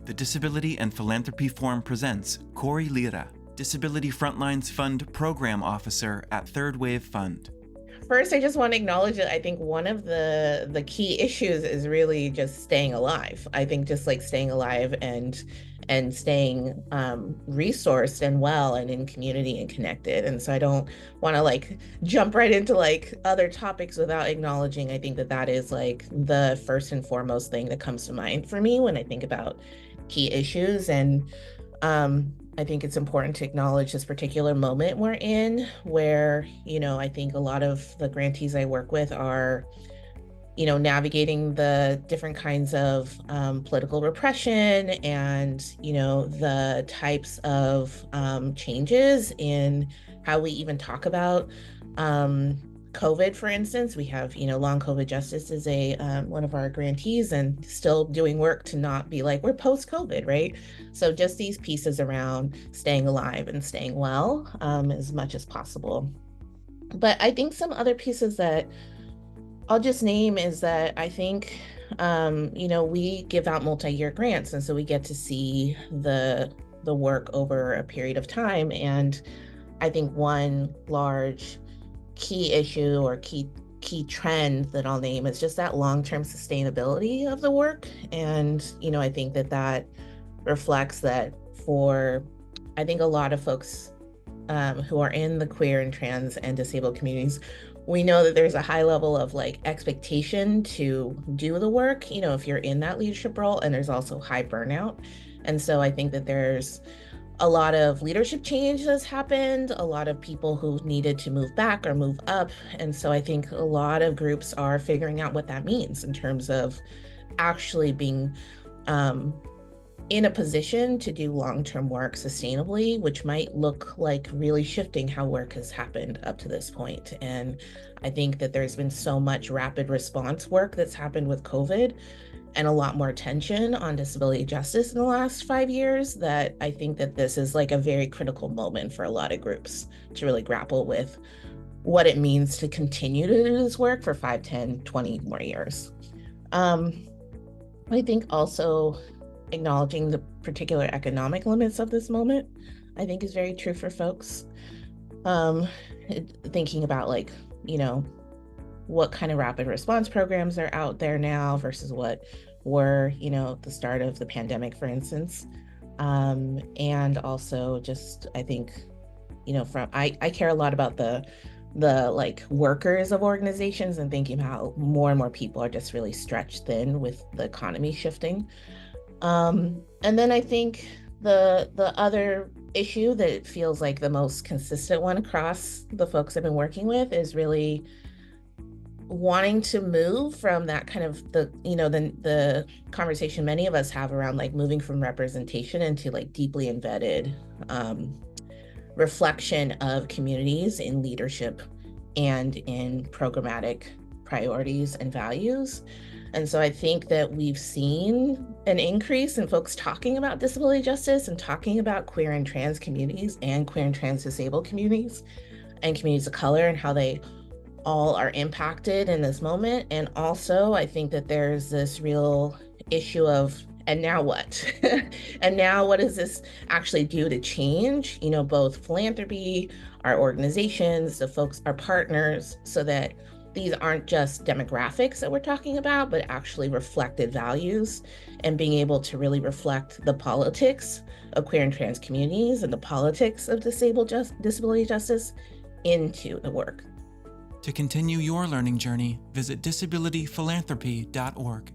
The Disability and Philanthropy Forum presents Cory Lira, Disability Frontlines Fund Program Officer at Third Wave Fund. First, I just want to acknowledge that I think one of the key issues is really just staying alive. I think just like staying alive and staying resourced and well and in community and connected. And so I don't want to like jump right into like other topics without acknowledging. I think that that is like the first and foremost thing that comes to mind for me when I think about key issues. And I think it's important to acknowledge this particular moment we're in where, I think a lot of the grantees I work with are, navigating the different kinds of political repression and, the types of changes in how we even talk about COVID, for instance. We have, Long COVID Justice is one of our grantees and still doing work to not be like, we're post-COVID, right? So just these pieces around staying alive and staying well as much as possible. But I think some other pieces that I'll just name is that I think, we give out multi-year grants. And so we get to see the work over a period of time. And I think one large key issue or key trend that I'll name is just that long-term sustainability of the work. And, I think that reflects that for, I think a lot of folks who are in the queer and trans and disabled communities, we know that there's a high level of like expectation to do the work, if you're in that leadership role, and there's also high burnout. And so I think that there's a lot of leadership change that's happened, a lot of people who needed to move back or move up. And so I think a lot of groups are figuring out what that means in terms of actually being in a position to do long-term work sustainably, which might look like really shifting how work has happened up to this point. And I think that there's been so much rapid response work that's happened with COVID and a lot more attention on disability justice in the last 5 years that I think that this is like a very critical moment for a lot of groups to really grapple with what it means to continue to do this work for 5, 10, 20 more years. I think also acknowledging the particular economic limits of this moment, I think is very true for folks. Thinking about like, what kind of rapid response programs are out there now versus what were, at the start of the pandemic, for instance. And also just, I think, I care a lot about the like workers of organizations and thinking how more and more people are just really stretched thin with the economy shifting. And then I think the other issue that feels like the most consistent one across the folks I've been working with is really wanting to move from that kind of the conversation many of us have around like moving from representation into like deeply embedded reflection of communities in leadership and in programmatic priorities and values. And so I think that we've seen an increase in folks talking about disability justice and talking about queer and trans communities and queer and trans disabled communities and communities of color and how they all are impacted in this moment. And also I think that there's this real issue of, and now what? And now what does this actually do to change, both philanthropy, our organizations, the folks, our partners, so that these aren't just demographics that we're talking about, but actually reflected values and being able to really reflect the politics of queer and trans communities and the politics of disability justice into the work. To continue your learning journey, visit disabilityphilanthropy.org.